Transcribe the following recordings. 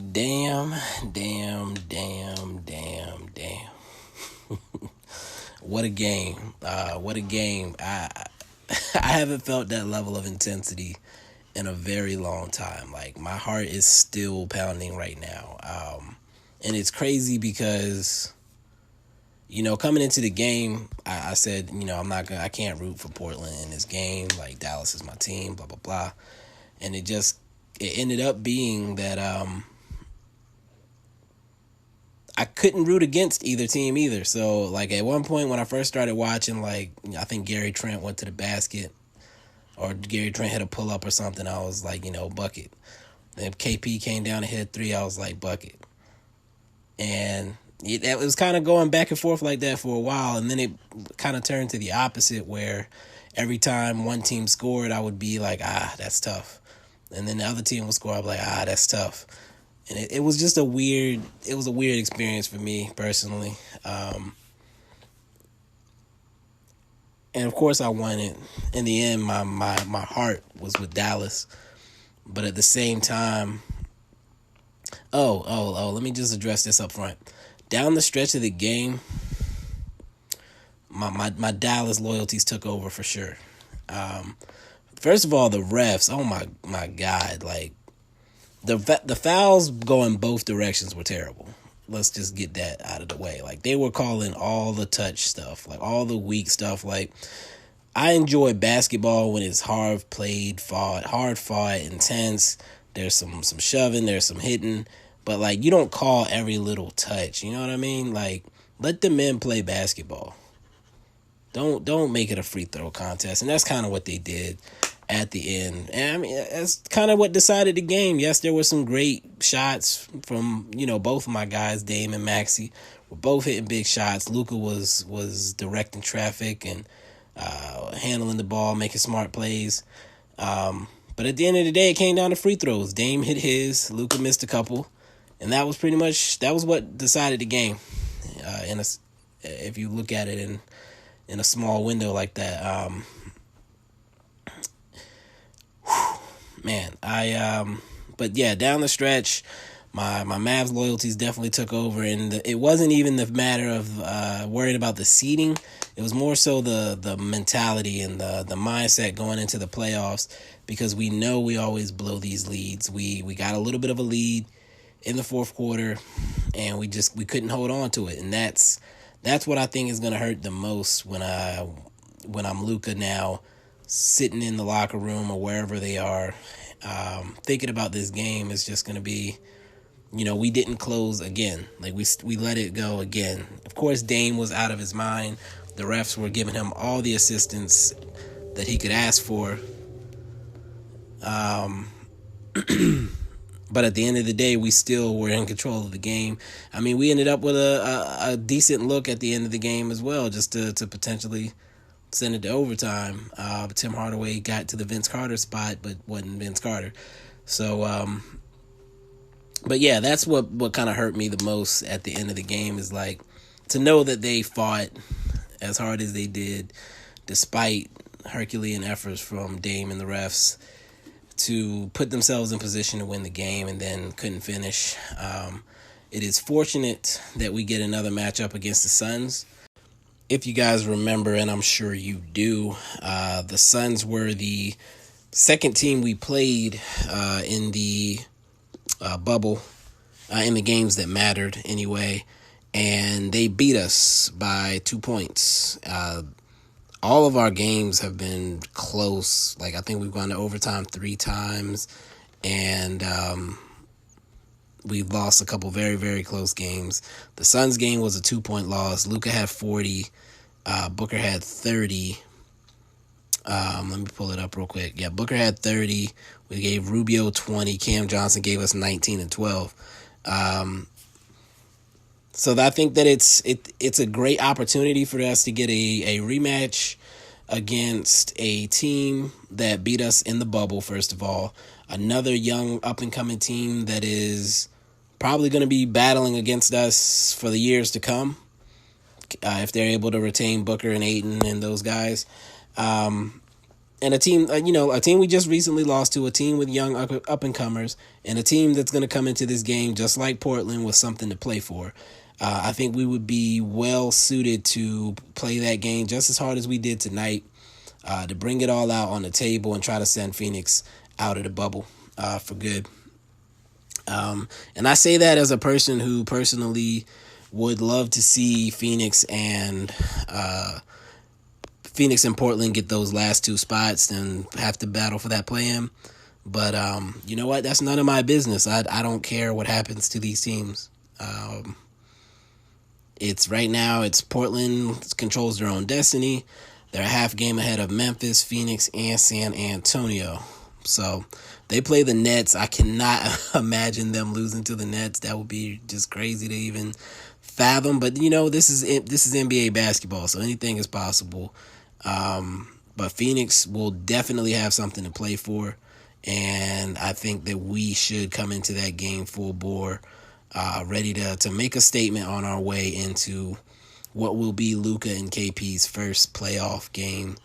Damn, damn, damn, damn, damn. What a game. What a game. I haven't felt that level of intensity in a very long time. Like, my heart is still pounding right now. And it's crazy because, coming into the game, I said, I can't root for Portland in this game. Like, Dallas is my team, blah, blah, blah. And it ended up being that, I couldn't root against either team either. So, like, at one point when I first started watching, like, I think Gary Trent went to the basket or Gary Trent hit a pull-up or something, I was like, bucket. Then KP came down and hit three, I was like, bucket. And it was kind of going back and forth like that for a while, and then it kind of turned to the opposite where every time one team scored, I would be like, that's tough. And then the other team would score, I'd be like, that's tough. And it was just a weird experience for me personally. And of course I won it. In the end, my heart was with Dallas. But at the same time, let me just address this up front. Down the stretch of the game, my Dallas loyalties took over for sure. First of all, the refs, oh my God, like, the fouls going both directions were terrible. Let's just get that out of the way. Like, they were calling all the touch stuff, like all the weak stuff. Like, I enjoy basketball when it's hard fought, intense. There's some shoving, there's some hitting, but like, you don't call every little touch. You know what I mean? Like, let the men play basketball. Don't make it a free throw contest, and that's kind of what they did at the end. And I mean, that's kind of what decided the game. Yes, there were some great shots from, both of my guys, Dame and Maxey, were both hitting big shots. Luka was directing traffic and handling the ball, making smart plays. But at the end of the day, it came down to free throws. Dame hit his, Luka missed a couple, and that was what decided the game. If you look at it in a small window like that. Man, but yeah, down the stretch, my Mavs loyalties definitely took over, and it wasn't even the matter of worried about the seeding. It was more so the mentality and the mindset going into the playoffs, because we know we always blow these leads. We got a little bit of a lead in the fourth quarter, and we couldn't hold on to it, and that's what I think is going to hurt the most when I'm Luka now, sitting in the locker room or wherever they are, thinking about this game. Is just going to be, we didn't close again. Like, we let it go again. Of course, Dame was out of his mind. The refs were giving him all the assistance that he could ask for. But at the end of the day, we still were in control of the game. I mean, we ended up with a decent look at the end of the game as well, just to potentially send it to overtime. Tim Hardaway got to the Vince Carter spot, but wasn't Vince Carter. So, but yeah, that's what kind of hurt me the most at the end of the game, is like, to know that they fought as hard as they did, despite Herculean efforts from Dame and the refs, to put themselves in position to win the game, and then couldn't finish. It is fortunate that we get another matchup against the Suns. If you guys remember, and I'm sure you do, the Suns were the second team we played in the bubble, in the games that mattered anyway, and they beat us by 2 points. All of our games have been close. Like, I think we've gone to overtime 3 times, and we've lost a couple very, very close games. The Suns game was a 2-point loss. Luka had 40. Booker had 30. Let me pull it up real quick. Yeah, Booker had 30. We gave Rubio 20. Cam Johnson gave us 19 and 12. So I think that it's a great opportunity for us to get a rematch against a team that beat us in the bubble, first of all. Another young up-and-coming team that is probably going to be battling against us for the years to come, if they're able to retain Booker and Ayton and those guys. and a team, a team we just recently lost to, a team with young up and comers, and a team that's going to come into this game just like Portland with something to play for. I think we would be well suited to play that game just as hard as we did tonight, to bring it all out on the table and try to send Phoenix out of the bubble for good. And I say that as a person who personally would love to see Phoenix and Portland get those last two spots and have to battle for that play-in. But you know what? That's none of my business. I don't care what happens to these teams. It's right now, it's Portland controls their own destiny. They're a half game ahead of Memphis, Phoenix, and San Antonio. So they play the Nets. I cannot imagine them losing to the Nets. That would be just crazy to even fathom. But, this is NBA basketball, so anything is possible. But Phoenix will definitely have something to play for. And I think that we should come into that game full bore, ready to make a statement on our way into what will be Luka and KP's first playoff game,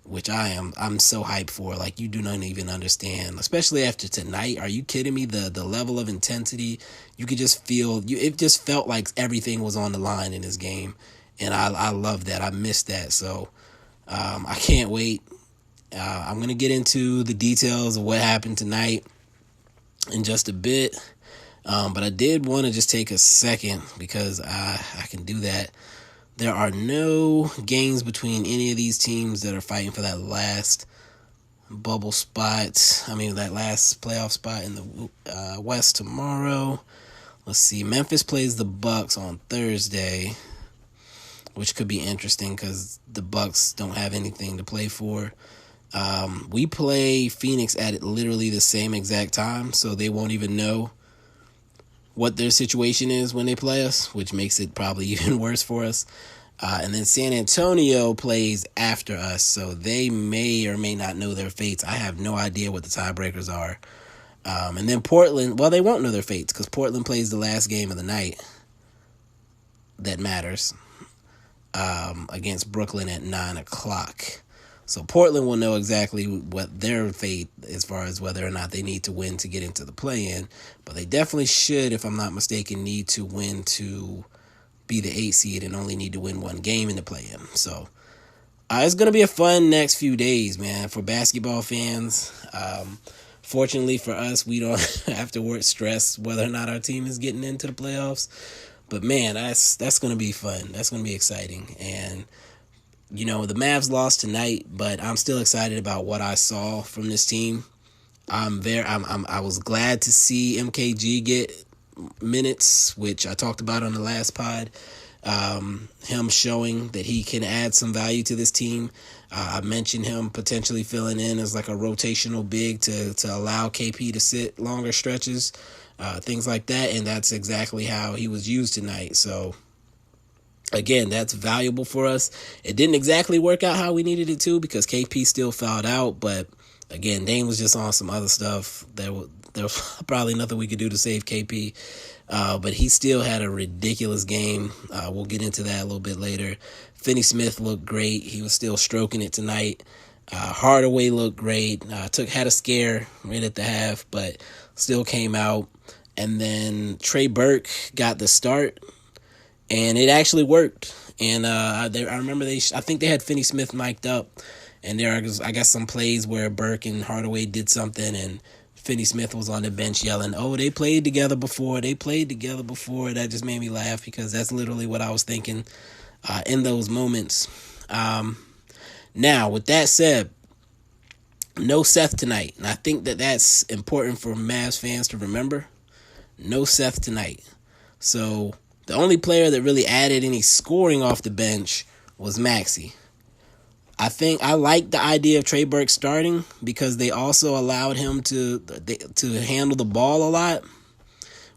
which I'm so hyped for. Like, you do not even understand, especially after tonight. Are you kidding me? The level of intensity, you could just feel, it just felt like everything was on the line in this game. And I love that. I miss that. So I can't wait. I'm going to get into the details of what happened tonight in just a bit. But I did want to just take a second, because I can do that. There are no games between any of these teams that are fighting for that last bubble spot. That last playoff spot in the West tomorrow. Let's see. Memphis plays the Bucks on Thursday, which could be interesting because the Bucks don't have anything to play for. We play Phoenix at literally the same exact time, so they won't even know what their situation is when they play us, which makes it probably even worse for us. And then San Antonio plays after us, so they may or may not know their fates. I have no idea what the tiebreakers are. And then Portland, well, they won't know their fates because Portland plays the last game of the night that matters, against Brooklyn at 9 o'clock. So Portland will know exactly what their fate, as far as whether or not they need to win to get into the play-in. But they definitely should, if I'm not mistaken, need to win to be the 8 seed and only need to win one game in the play-in. So it's going to be a fun next few days, man, for basketball fans. Fortunately for us, we don't have to stress whether or not our team is getting into the playoffs. But, man, that's going to be fun. That's going to be exciting. And the Mavs lost tonight, but I'm still excited about what I saw from this team. I was glad to see MKG get minutes, which I talked about on the last pod. Him showing that he can add some value to this team. I mentioned him potentially filling in as like a rotational big to allow KP to sit longer stretches, things like that, and that's exactly how he was used tonight. So again, that's valuable for us. It didn't exactly work out how we needed it to because KP still fouled out. But again, Dame was just on some other stuff. There was probably nothing we could do to save KP. But he still had a ridiculous game. We'll get into that a little bit later. Finney-Smith looked great. He was still stroking it tonight. Hardaway looked great. Had a scare right at the half, but still came out. And then Trey Burke got the start. And it actually worked. And I remember I think they had Finney-Smith mic'd up. And there are, I guess, some plays where Burke and Hardaway did something. And Finney-Smith was on the bench yelling, "Oh, they played together before. They played together before." That just made me laugh because that's literally what I was thinking in those moments. Now, with that said, no Seth tonight. And I think that's important for Mavs fans to remember. No Seth tonight. So the only player that really added any scoring off the bench was Maxey. I think I like the idea of Trey Burke starting because they also allowed him to handle the ball a lot,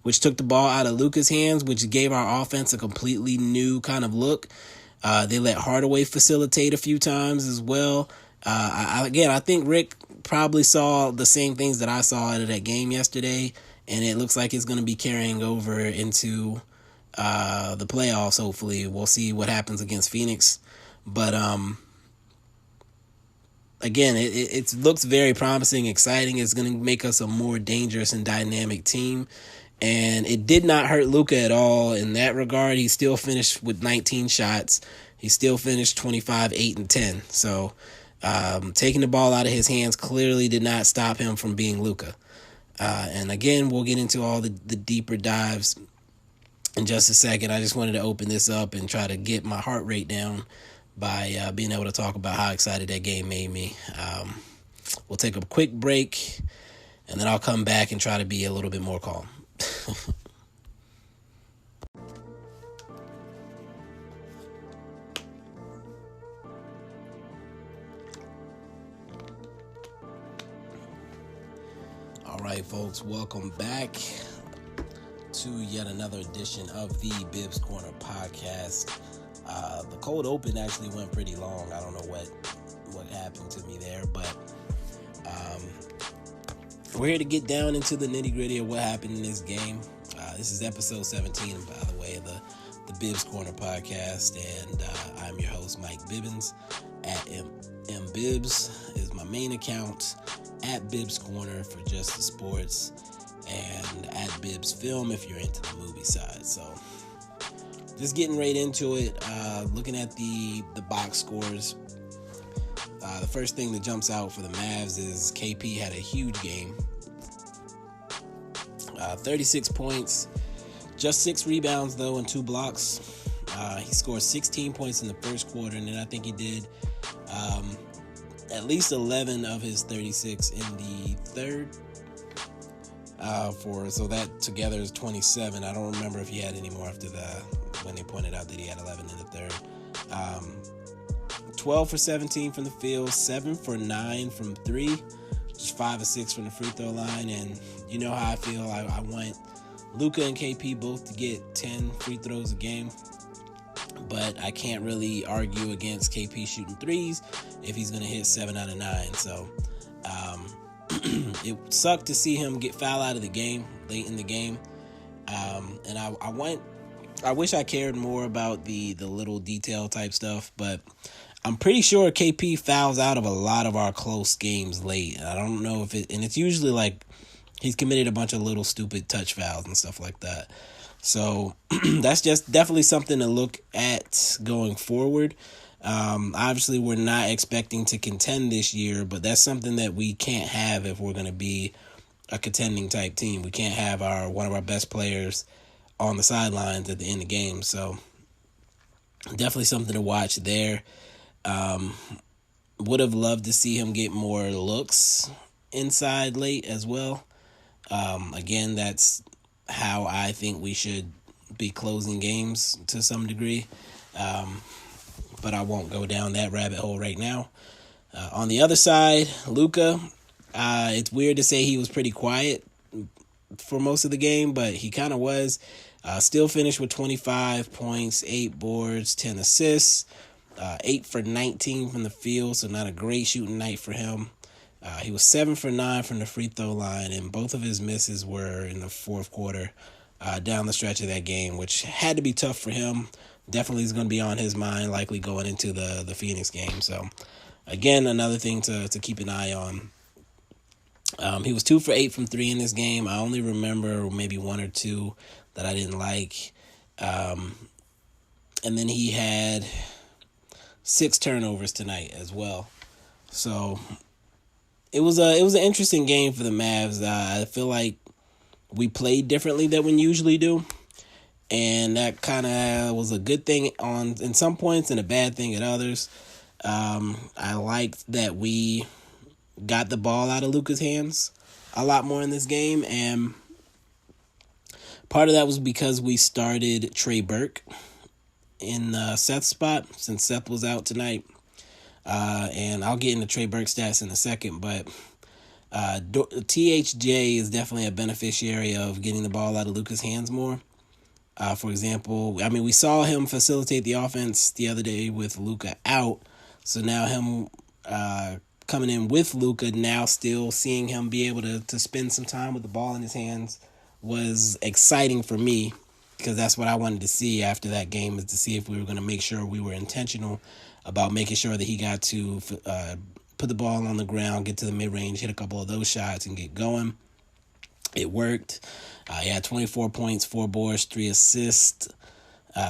which took the ball out of Luka's hands, which gave our offense a completely new kind of look. They let Hardaway facilitate a few times as well. I think Rick probably saw the same things that I saw out of that game yesterday, and it looks like it's going to be carrying over into the playoffs, hopefully. We'll see what happens against Phoenix. But again, it looks very promising, exciting. It's going to make us a more dangerous and dynamic team. And it did not hurt Luka at all in that regard. He still finished with 19 shots. He still finished 25, 8, and 10. So taking the ball out of his hands clearly did not stop him from being Luka. And again, we'll get into all the deeper dives in just a second. I just wanted to open this up and try to get my heart rate down by being able to talk about how excited that game made me. We'll take a quick break, and then I'll come back and try to be a little bit more calm. All right, folks, welcome back to yet another edition of the Bibbs Corner podcast. The cold open actually went pretty long. I don't know what happened to me there, but we're here to get down into the nitty-gritty of what happened in this game. This is episode 17, by the way, of the Bibbs Corner podcast, and I'm your host, Mike Bibbins. At mbibbs is my main account, at Bibbs Corner for just the sports, and at Bibbs Film if you're into the movie side. So just getting right into it, looking at the box scores. The first thing that jumps out for the Mavs is KP had a huge game. 36 points, just 6 rebounds, though, and 2 blocks. He scored 16 points in the first quarter, and then I think he did at least 11 of his 36 in the third. So that together is 27. I don't remember if he had any more after that when they pointed out that he had 11 in the third. 12 for 17 from the field, 7 for 9 from 3, just 5 or 6 from the free throw line. And you know how I feel. I want Luka and KP both to get 10 free throws a game, but I can't really argue against KP shooting threes if he's going to hit 7 out of 9. So it sucked to see him get fouled out of the game late in the game. And I wish I cared more about the little detail type stuff, but I'm pretty sure KP fouls out of a lot of our close games late. I don't know if and it's usually like he's committed a bunch of little stupid touch fouls and stuff like that. So that's just definitely something to look at going forward. Obviously, we're not expecting to contend this year, but that's something that we can't have if we're going to be a contending type team. We can't have one of our best players on the sidelines at the end of the game. So definitely something to watch there. Would have loved to see him get more looks inside late as well. Again, that's how I think we should be closing games to some degree. But I won't go down that rabbit hole right now. On the other side, Luka, it's weird to say he was pretty quiet for most of the game, but he kind of was. Still finished with 25 points, 8 boards, 10 assists, 8 for 19 from the field, so not a great shooting night for him. He was 7 for 9 from the free throw line, and both of his misses were in the fourth quarter down the stretch of that game, which had to be tough for him. Definitely is going to be on his mind, likely going into the Phoenix game. So, again, another thing to keep an eye on. He was 2 for 8 from 3 in this game. I only remember maybe 1 or 2 that I didn't like. And then he had 6 turnovers tonight as well. So it was an interesting game for the Mavs. I feel like we played differently than we usually do, and that kind of was a good thing in some points and a bad thing at others. I liked that we got the ball out of Luka's hands a lot more in this game, and part of that was because we started Trey Burke in Seth's spot since Seth was out tonight. And I'll get into Trey Burke stats in a second, but THJ is definitely a beneficiary of getting the ball out of Luka's hands more. For example, we saw him facilitate the offense the other day with Luka out, so now him coming in with Luka, now still seeing him be able to spend some time with the ball in his hands was exciting for me, because that's what I wanted to see after that game, is to see if we were going to make sure we were intentional about making sure that he got to put the ball on the ground, get to the mid-range, hit a couple of those shots, and get going. It worked. He had 24 points, 4 boards, 3 assists,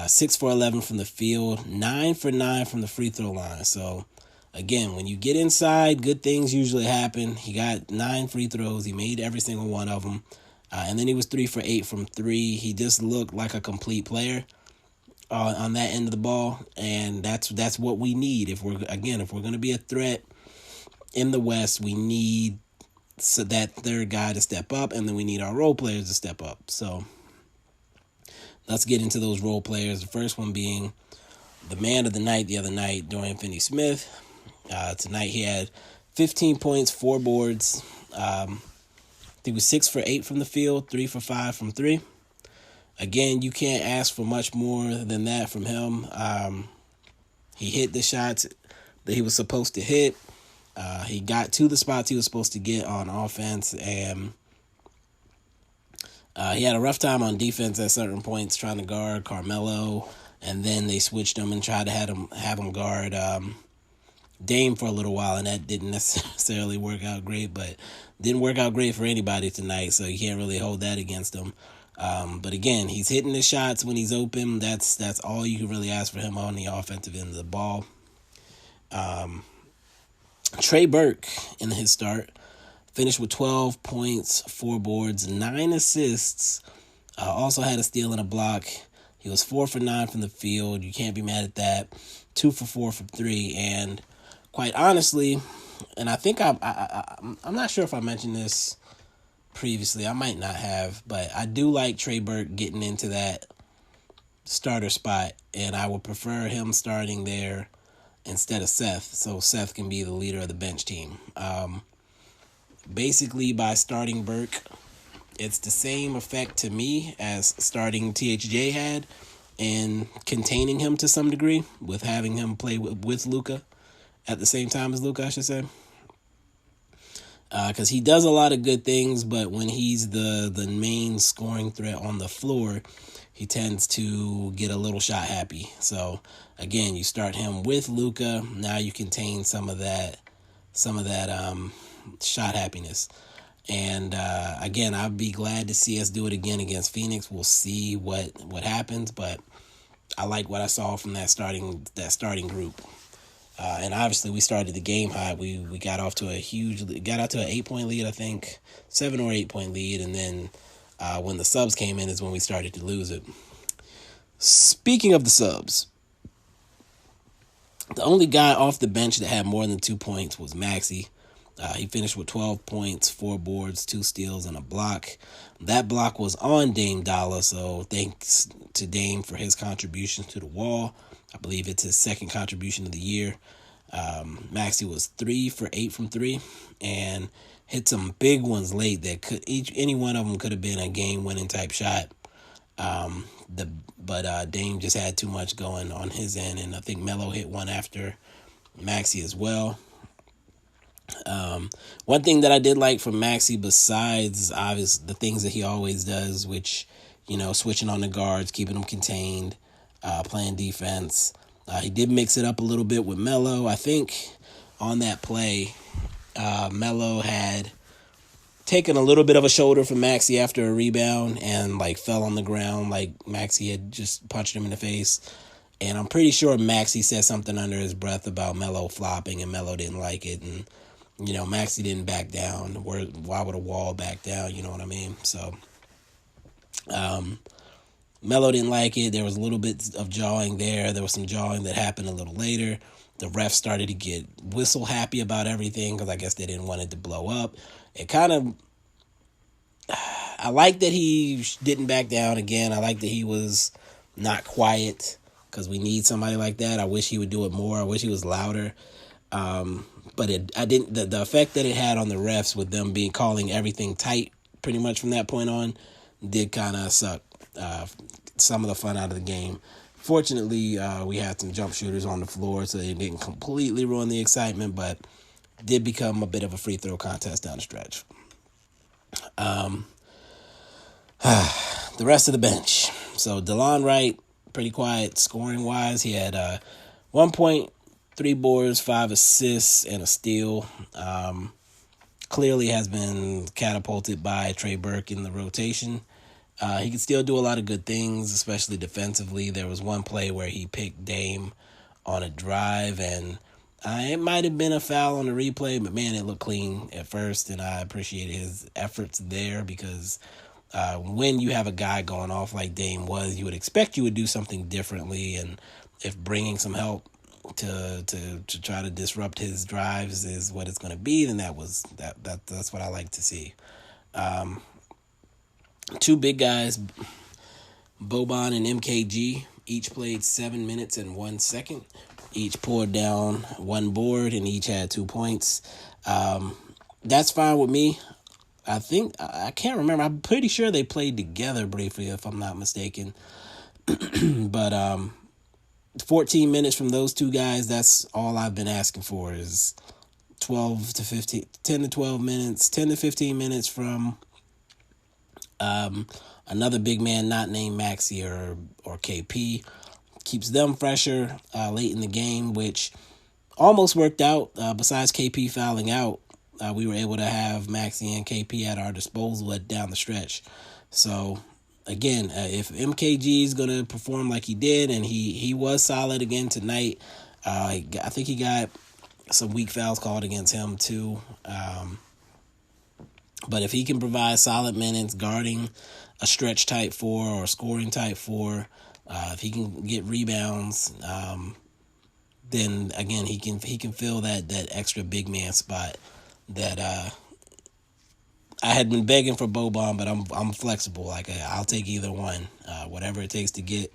6 for 11 from the field, 9 for 9 from the free throw line. So, again, when you get inside, good things usually happen. He got 9 free throws. He made every single one of them. And then he was 3 for 8 from 3. He just looked like a complete player on that end of the ball, and that's what we need. If we're going to be a threat in the West, we need that third guy to step up, and then we need our role players to step up. So let's get into those role players. The first one being the man of the night the other night, Dorian Finney-Smith. Tonight he had 15 points, 4 boards. He was 6 for 8 from the field, 3 for 5 from 3. Again, you can't ask for much more than that from him. He hit the shots that he was supposed to hit. He got to the spots he was supposed to get on offense, and he had a rough time on defense at certain points trying to guard Carmelo, and then they switched him and tried to have him guard Dame for a little while, and that didn't necessarily work out great, but didn't work out great for anybody tonight, so you can't really hold that against him. But again, he's hitting the shots when he's open. That's all you can really ask for him on the offensive end of the ball. Trey Burke in his start finished with 12 points, 4 boards, 9 assists. Also had a steal and a block. He was 4 for 9 from the field. You can't be mad at that. 2 for 4 from 3. And quite honestly, and I think I'm not sure if I mentioned this previously. I might not have, but I do like Trey Burke getting into that starter spot, and I would prefer him starting there instead of Seth, so Seth can be the leader of the bench team. Basically, by starting Burke, it's the same effect to me as starting THJ had, and containing him to some degree with having him play with Luka at the same time as Luka, I should say. Because he does a lot of good things, but when he's the main scoring threat on the floor, he tends to get a little shot happy. So again, you start him with Luka. Now you contain some of that shot happiness. And again, I'd be glad to see us do it again against Phoenix. We'll see what happens, but I like what I saw from that starting group. And obviously, we started the game hot. We got out to an 8-point lead, I think, 7 or 8 point lead, and then when the subs came in is when we started to lose it. Speaking of the subs, the only guy off the bench that had more than 2 points was Maxey. He finished with 12 points, 4 boards, 2 steals, and a block. That block was on Dame Dollar, so thanks to Dame for his contributions to the wall. I believe it's his second contribution of the year. Maxey was 3 for 8 from 3 and hit some big ones late that any one of them could have been a game-winning type shot. But Dame just had too much going on his end, and I think Melo hit one after Maxey as well. One thing that I did like from Maxey, besides obvious the things that he always does, which, switching on the guards, keeping them contained, playing defense. He did mix it up a little bit with Melo. I think on that play, Melo had taken a little bit of a shoulder from Maxey after a rebound and fell on the ground like Maxey had just punched him in the face. And I'm pretty sure Maxey said something under his breath about Melo flopping, and Melo didn't like it. And, Maxey didn't back down. Why would a wall back down? You know what I mean? So, Melo didn't like it. There was a little bit of jawing there. There was some jawing that happened a little later. The refs started to get whistle happy about everything because I guess they didn't want it to blow up. I like that he didn't back down again. I like that he was not quiet because we need somebody like that. I wish he would do it more. I wish he was louder. But the effect that it had on the refs with them calling everything tight pretty much from that point on did kind of suck some of the fun out of the game. Fortunately, we had some jump shooters on the floor, so they didn't completely ruin the excitement, but did become a bit of a free throw contest down the stretch. The rest of the bench. So DeLon Wright, pretty quiet scoring-wise. He had 1 point, 3 boards, 5 assists, and a steal. Clearly has been catapulted by Trey Burke in the rotation. He can still do a lot of good things, especially defensively. There was one play where he picked Dame on a drive, and it might have been a foul on the replay, but man, it looked clean at first, and I appreciated his efforts there because when you have a guy going off like Dame was, you would expect you would do something differently, and if bringing some help to try to disrupt his drives is what it's going to be, then that's what I like to see. 2 big guys, Boban and MKG, each played 7 minutes and 1 second. Each poured down 1 board and each had 2 points. That's fine with me. I can't remember. I'm pretty sure they played together briefly, if I'm not mistaken. But 14 minutes from those 2 guys, that's all I've been asking for is 10 to 12 minutes, 10 to 15 minutes from another big man not named Maxey or KP. Keeps them fresher late in the game, which almost worked out. Besides KP fouling out, we were able to have Maxey and KP at our disposal down the stretch. So, again, if MKG is going to perform like he did, and he was solid again tonight, I think he got some weak fouls called against him too. But if he can provide solid minutes guarding a stretch type 4 or scoring type 4, if he can get rebounds, then again he can fill that extra big man spot that I had been begging for Boban, but I'm flexible. Like I'll take either one, whatever it takes to get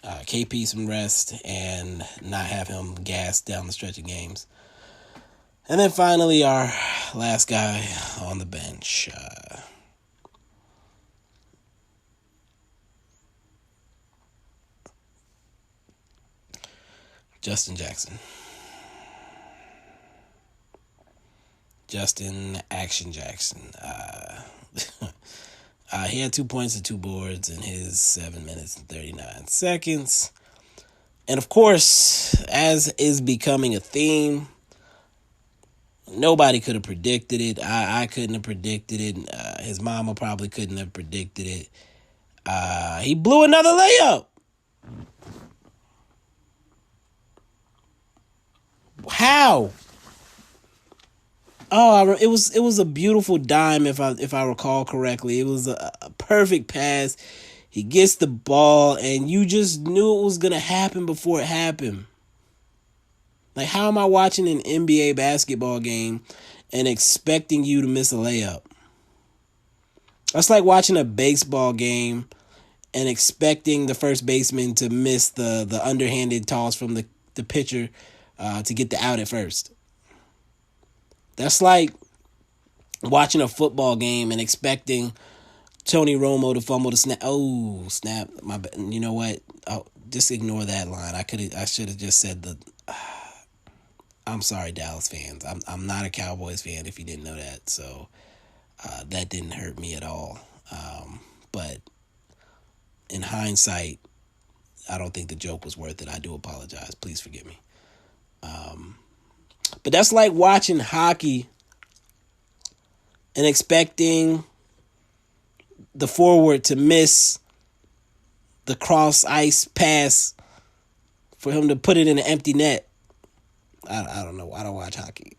KP some rest and not have him gassed down the stretch of games. And then finally, our last guy on the bench. Justin Jackson. Justin Action Jackson. He had 2 points and 2 boards in his 7 minutes and 39 seconds. And of course, as is becoming a theme, nobody could have predicted it. I couldn't have predicted it. His mama probably couldn't have predicted it. He blew another layup. How? Oh, it was a beautiful dime if I recall correctly. It was a perfect pass. He gets the ball, and you just knew it was gonna happen before it happened. Like, how am I watching an NBA basketball game and expecting you to miss a layup? That's like watching a baseball game and expecting the first baseman to miss the underhanded toss from the pitcher to get the out at first. That's like watching a football game and expecting Tony Romo to fumble the snap. Oh, snap! You know what? Oh, just ignore that line. I should have just said the. I'm sorry, Dallas fans. I'm not a Cowboys fan. If you didn't know that, so that didn't hurt me at all. But in hindsight, I don't think the joke was worth it. I do apologize. Please forgive me. But that's like watching hockey and expecting the forward to miss the cross ice pass for him to put it in an empty net. I don't know. I don't watch hockey.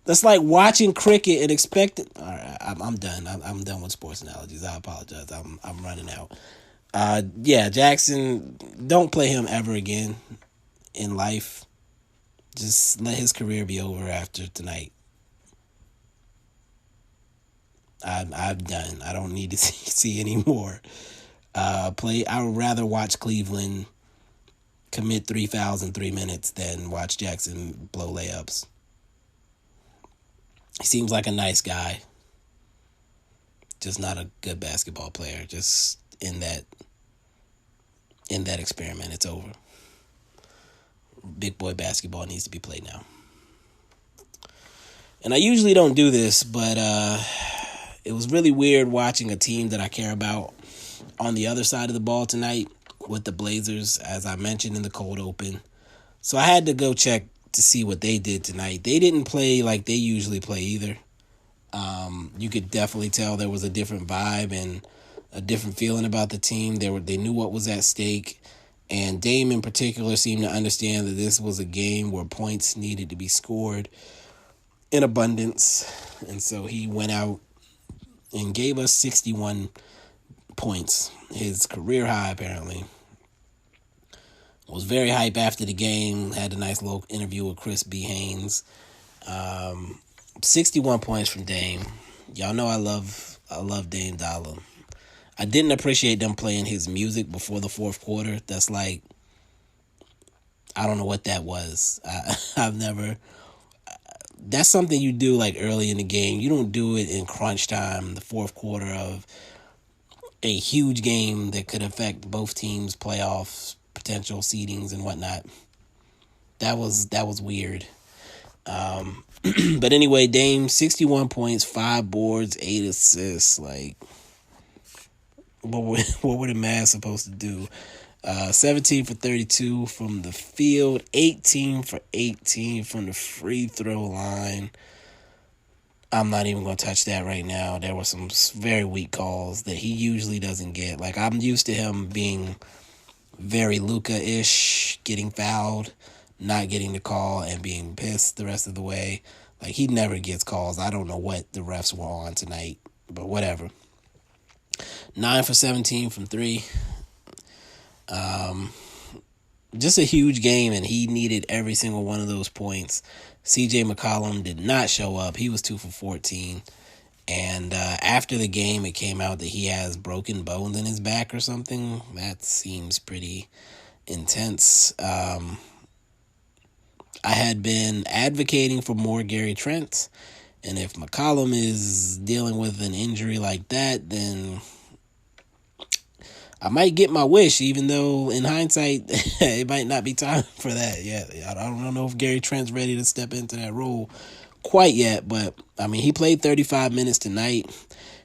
That's like watching cricket and expecting. All right, I'm done. I'm done with sports analogies. I apologize. I'm running out. Yeah, Jackson. Don't play him ever again in life. Just let his career be over after tonight. I'm done. I don't need to see any more. I would rather watch Cleveland commit 3 fouls in 3 minutes than watch Jackson blow layups. He seems like a nice guy. Just not a good basketball player. Just in that experiment, it's over. Big boy basketball needs to be played now. And I usually don't do this, but it was really weird watching a team that I care about on the other side of the ball tonight with the Blazers. As I mentioned in the cold open, So I had to go check to see what they did tonight. They didn't play like they usually play either. You could definitely tell there was a different vibe and a different feeling about the team. They knew what was at stake, and Dame in particular seemed to understand that this was a game where points needed to be scored in abundance, and so he went out and gave us 61 points, his career high apparently. Was very hype after the game. Had a nice little interview with Chris B. Haynes. 61 points from Dame. Y'all know I love Dame Dollar. I didn't appreciate them playing his music before the fourth quarter. That's like, I don't know what that was. I've never. That's something you do like early in the game. You don't do it in crunch time, the fourth quarter of a huge game that could affect both teams' playoffs, potential seedings and whatnot. That was weird. But anyway, Dame, 61 points, 5 boards, 8 assists. Like, what were the Mavs supposed to do? 17 for 32 from the field, 18 for 18 from the free throw line. I'm not even going to touch that right now. There were some very weak calls that he usually doesn't get. Like, I'm used to him being very Luka-ish, getting fouled, not getting the call, and being pissed the rest of the way. Like, he never gets calls. I don't know what the refs were on tonight, but whatever. 9 for 17 from 3. Just a huge game, and he needed every single one of those points. CJ McCollum did not show up. He was 2 for 14. And after the game, it came out that he has broken bones in his back or something. That seems pretty intense. I had been advocating for more Gary Trent. And if McCollum is dealing with an injury like that, then I might get my wish, even though in hindsight, it might not be time for that yet. I don't know if Gary Trent's ready to step into that role quite yet, but I mean, he played 35 minutes tonight.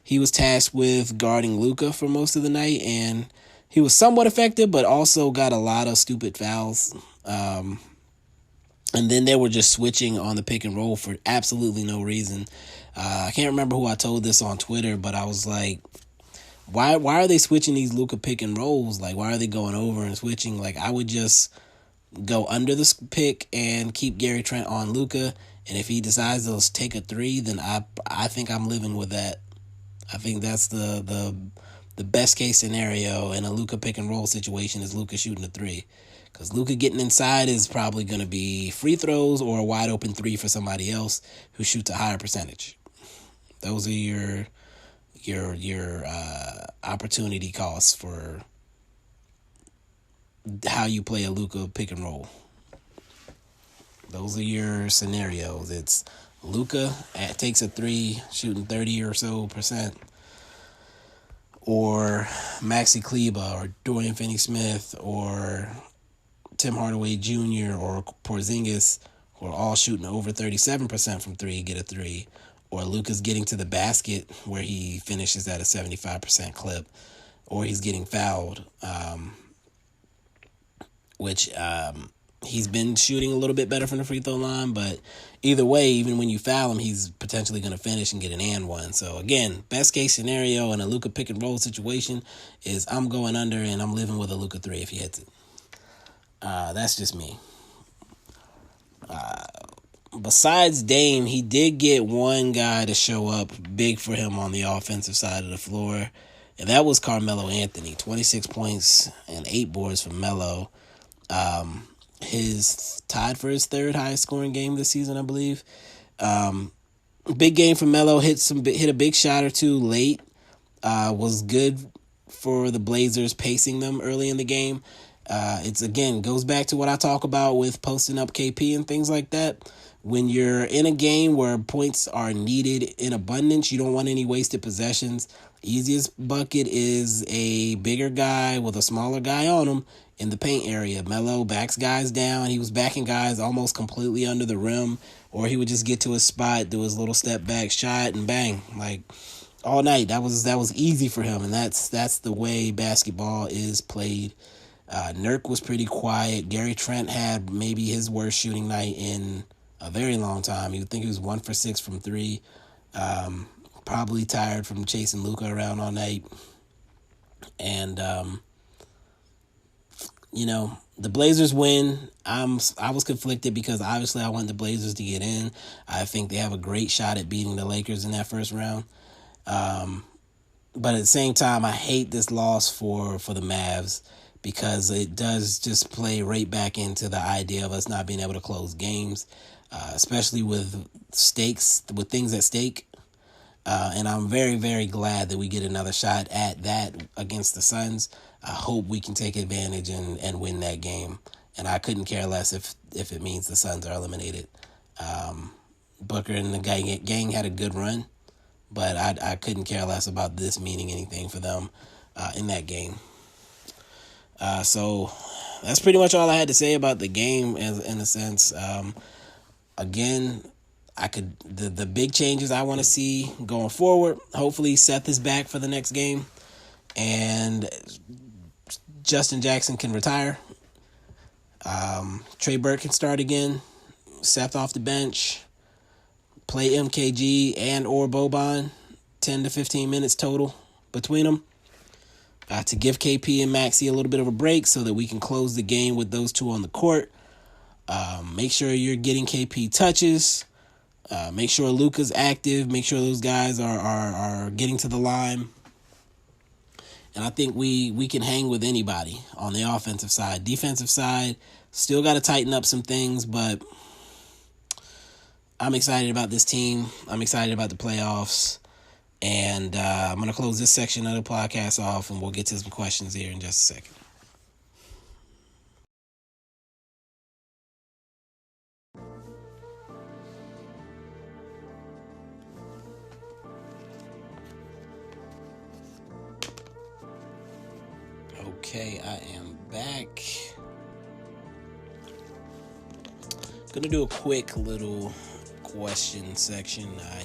He was tasked with guarding Luka for most of the night, and he was somewhat effective, but also got a lot of stupid fouls. And then they were just switching on the pick and roll for absolutely no reason. I can't remember who I told this on Twitter, but I was like, why are they switching these Luka pick and rolls? Like, why are they going over and switching? Like, I would just go under the pick and keep Gary Trent on Luka. And if he decides to take a 3, then I think I'm living with that. I think that's the best case scenario in a Luka pick and roll situation is Luka shooting a 3. Because Luka getting inside is probably going to be free throws or a wide open 3 for somebody else who shoots a higher percentage. Those are your opportunity costs for how you play a Luka pick and roll. Those are your scenarios. It's Luka takes a 3, shooting 30 or so percent, or Maxi Kleba or Dorian Finney-Smith or Tim Hardaway Jr. or Porzingis, who are all shooting over 37% from 3, get a 3. Or Luka's getting to the basket where he finishes at a 75% clip, or he's getting fouled, which he's been shooting a little bit better from the free throw line, but either way, even when you foul him, he's potentially going to finish and get an and one. So again, best case scenario in a Luka pick and roll situation is I'm going under and I'm living with a Luka 3 if he hits it. That's just me. Besides Dame, he did get one guy to show up big for him on the offensive side of the floor, and that was Carmelo Anthony. 26 points and 8 boards for Melo. His tied for his third highest scoring game this season, I believe. Big game for Melo. Hit a big shot or two late. Was good for the Blazers, pacing them early in the game. It's again goes back to what I talk about with posting up KP and things like that. When you're in a game where points are needed in abundance, you don't want any wasted possessions. Easiest bucket is a bigger guy with a smaller guy on him in the paint area. Melo backs guys down. He was backing guys almost completely under the rim, or he would just get to his spot, do his little step back shot, and bang. Like all night, that was easy for him, and that's the way basketball is played Nurk was pretty quiet. Gary Trent had maybe his worst shooting night in a very long time. You would think he was 1 for 6 from 3. Probably tired from chasing Luka around all night. And, the Blazers win. I was conflicted because obviously I want the Blazers to get in. I think they have a great shot at beating the Lakers in that first round. But at the same time, I hate this loss for the Mavs because it does just play right back into the idea of us not being able to close games, especially with things at stake. And I'm very, very glad that we get another shot at that against the Suns. I hope we can take advantage and win that game. And I couldn't care less if it means the Suns are eliminated. Booker and the gang had a good run, but I couldn't care less about this meaning anything for them in that game. So that's pretty much all I had to say about the game in a sense. Again, the big changes I want to see going forward. Hopefully Seth is back for the next game and Justin Jackson can retire. Trey Burke can start again. Seth off the bench. Play MKG and or Boban 10 to 15 minutes total between them. To give KP and Maxey a little bit of a break so that we can close the game with those two on the court. Make sure you're getting KP touches. Make sure Luka's active. Make sure those guys are getting to the line. And I think we can hang with anybody on the offensive side. Defensive side, still got to tighten up some things, but I'm excited about this team. I'm excited about the playoffs. And I'm going to close this section of the podcast off, and we'll get to some questions here in just a second. Okay, I am back. Gonna do a quick little question section. I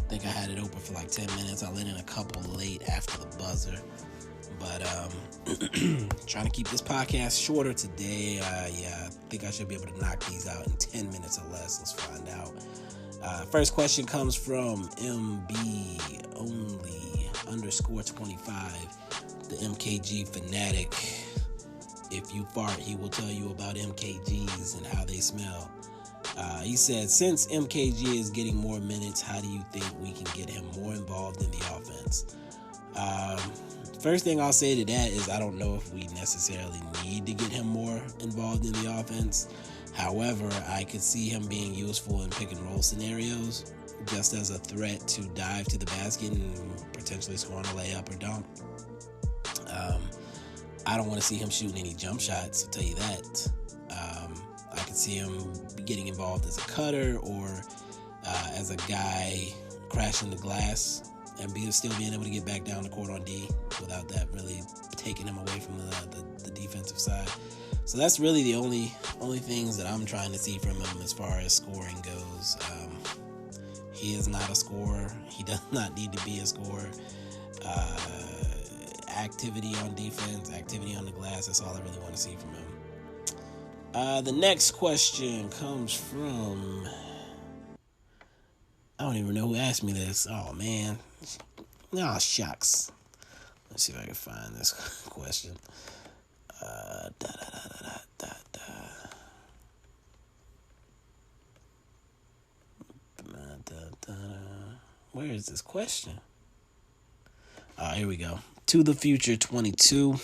think I had it open for like 10 minutes. I let in a couple late after the buzzer. But trying to keep this podcast shorter today. I think I should be able to knock these out in 10 minutes or less. Let's find out. First question comes from MB only _25. The MKG fanatic. If you fart, he will tell you about MKGs and how they smell. He said, since MKG is getting more minutes, how do you think we can get him more involved in the offense? First thing I'll say to that is I don't know if we necessarily need to get him more involved in the offense. However, I could see him being useful in pick and roll scenarios, just as a threat to dive to the basket and potentially score on a layup or dunk. I don't want to see him shooting any jump shots, I'll tell you that. I could see him getting involved as a cutter or as a guy crashing the glass and still being able to get back down the court on D without that really taking him away from the defensive side. So that's really the only things that I'm trying to see from him as far as scoring goes. He is not a scorer. He does not need to be a scorer. Activity on defense, activity on the glass, that's all I really want to see from him. The next question comes from... I don't even know who asked me this. Oh, man. Oh, shucks. Let's see if I can find this question. Where is this question? Here we go. To the Future 22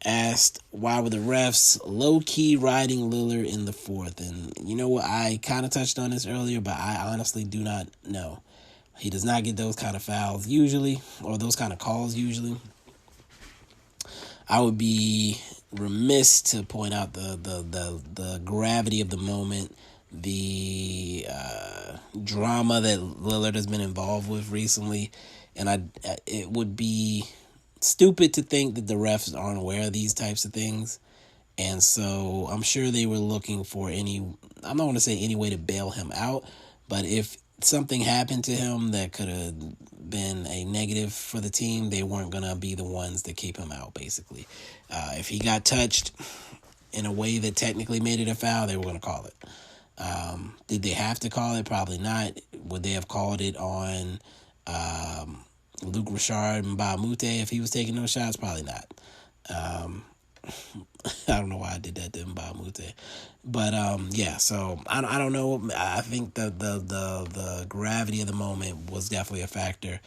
asked, why were the refs low-key riding Lillard in the fourth? And you know what? I kind of touched on this earlier, but I honestly do not know. He does not get those kind of fouls usually, or those kind of calls usually. I would be remiss to point out the gravity of the moment, the drama that Lillard has been involved with recently. And it would be stupid to think that the refs aren't aware of these types of things. And so I'm sure they were looking for I'm not going to say any way to bail him out, but if something happened to him that could have been a negative for the team, they weren't going to be the ones that keep him out, basically. If he got touched in a way that technically made it a foul, they were going to call it. Did they have to call it? Probably not. Would they have called it on Luke Richard and Mbamute if he was taking those shots? Probably not. I don't know why I did that to Mbamute. But yeah, so I don't know. I think the gravity of the moment was definitely a factor.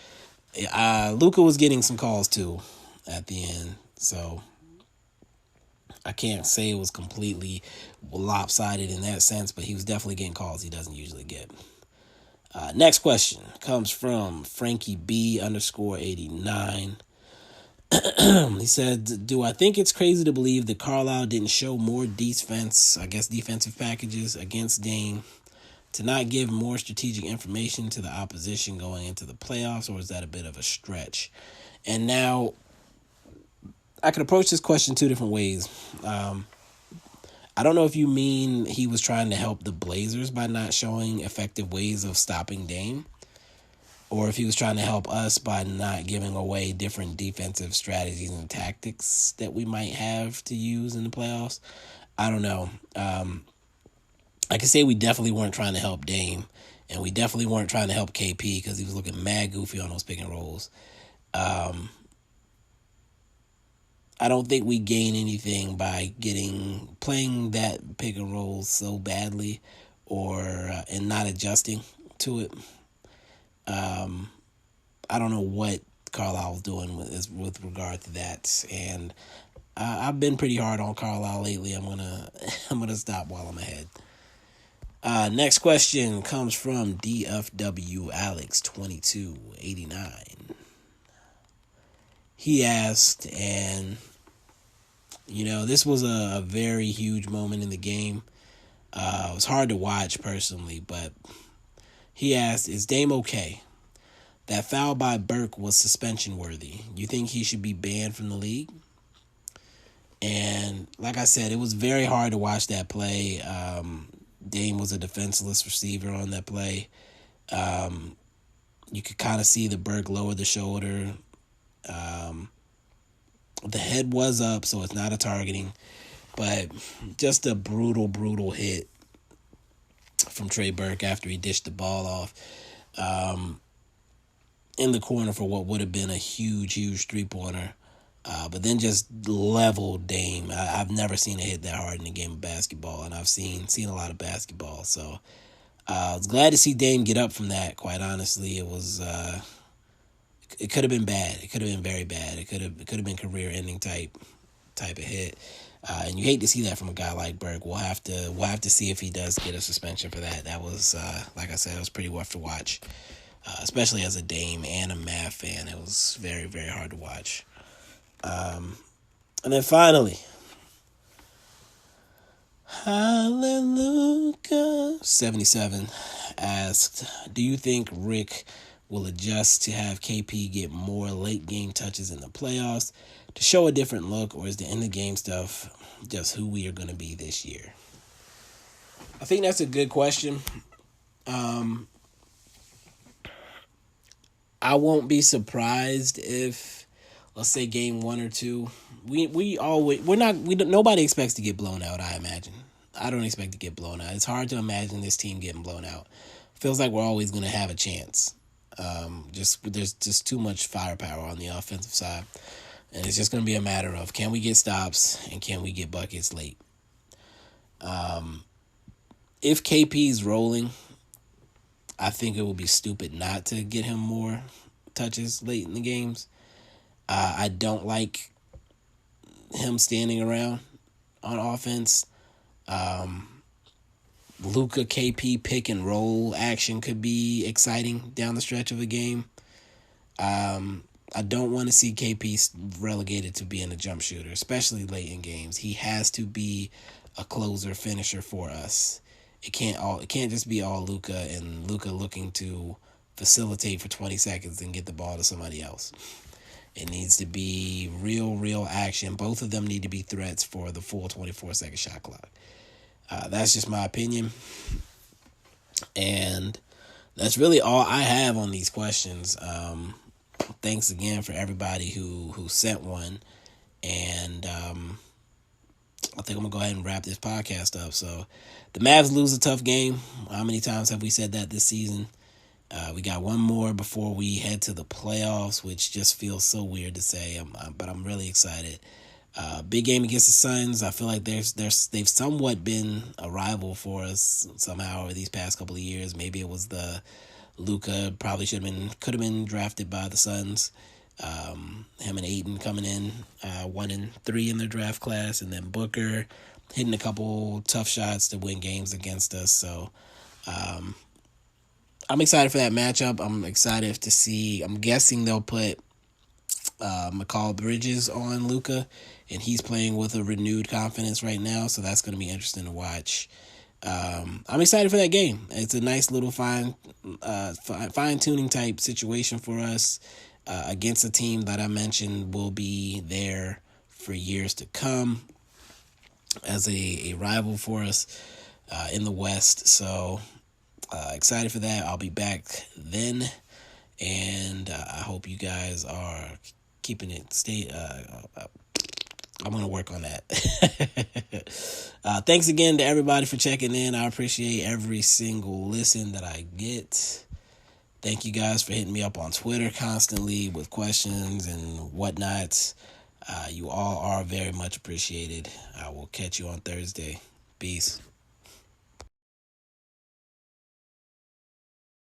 Luka was getting some calls too at the end, so I can't say it was completely lopsided in that sense, but he was definitely getting calls he doesn't usually get. Next question comes from Frankie B _89. He said, do I think it's crazy to believe that Carlisle didn't show more defensive packages against Dame to not give more strategic information to the opposition going into the playoffs, or is that a bit of a stretch? And now, I could approach this question two different ways. I don't know if you mean he was trying to help the Blazers by not showing effective ways of stopping Dame, or if he was trying to help us by not giving away different defensive strategies and tactics that we might have to use in the playoffs. I don't know. I can say we definitely weren't trying to help Dame, and we definitely weren't trying to help KP because he was looking mad goofy on those pick and rolls. I don't think we gain anything by playing that pick and roll so badly, and not adjusting to it. I don't know what Carlisle was doing with regard to that, and I've been pretty hard on Carlisle lately. I'm gonna stop while I'm ahead. Next question comes from DFW Alex 2289. He asked, and this was a very huge moment in the game. It was hard to watch personally, but he asked, is Dame okay? That foul by Burke was suspension worthy. You think he should be banned from the league? And like I said, it was very hard to watch that play. Dame was a defenseless receiver on that play. You could kind of see the Burke lower the shoulder. The head was up, so it's not a targeting. But just a brutal hit from Trey Burke after he dished the ball off in the corner for what would have been a huge three-pointer. But then just leveled Dame. I've never seen a hit that hard in a game of basketball, and I've seen a lot of basketball. So I was glad to see Dame get up from that, quite honestly. It was it could have been bad. It could have been very bad. It could have been career-ending type of hit. And you hate to see that from a guy like Burke. We'll have to see if he does get a suspension for that. That was, like I said, it was pretty rough to watch, especially as a Dame and a Mavs fan. It was very, very hard to watch. And then finally, Hallelujah 77 asked, do you think Rick will adjust to have KP get more late game touches in the playoffs to show a different look, or is the end of game stuff just who we are going to be this year? I think that's a good question. I won't be surprised if, let's say, game 1 or 2, nobody expects to get blown out. I imagine. I don't expect to get blown out. It's hard to imagine this team getting blown out. Feels like we're always going to have a chance. There's just too much firepower on the offensive side, and it's just going to be a matter of, can we get stops and can we get buckets late? If KP's rolling, I think it would be stupid not to get him more touches late in the games. I don't like him standing around on offense. Luka KP pick and roll action could be exciting down the stretch of a game. I don't want to see KP relegated to being a jump shooter, especially late in games. He has to be a closer finisher for us. It can't just be all Luka and Luka looking to facilitate for 20 seconds and get the ball to somebody else. It needs to be real action. Both of them need to be threats for the full 24-second shot clock. That's just my opinion. And that's really all I have on these questions. Thanks again for everybody who sent one, and I think I'm gonna go ahead and wrap this podcast up. So, the Mavs lose a tough game. How many times have we said that this season? We got one more before we head to the playoffs, which just feels so weird to say. But I'm really excited. Big game against the Suns. I feel like they've somewhat been a rival for us somehow over these past couple of years. Maybe it was the Luka probably could have been drafted by the Suns. Him and Ayton coming in 1 and 3 in their draft class, and then Booker hitting a couple tough shots to win games against us. So I'm excited for that matchup. I'm excited to see. I'm guessing they'll put McCall Bridges on Luka, and he's playing with a renewed confidence right now, so that's going to be interesting to watch. I'm excited for that game. It's a nice little fine-tuning type situation for us against a team that I mentioned will be there for years to come as a rival for us in the West. So excited for that. I'll be back then, and I hope you guys are keeping it I'm going to work on that. Thanks again to everybody for checking in. I appreciate every single listen that I get. Thank you guys for hitting me up on Twitter constantly with questions and whatnot. You all are very much appreciated. I will catch you on Thursday. Peace.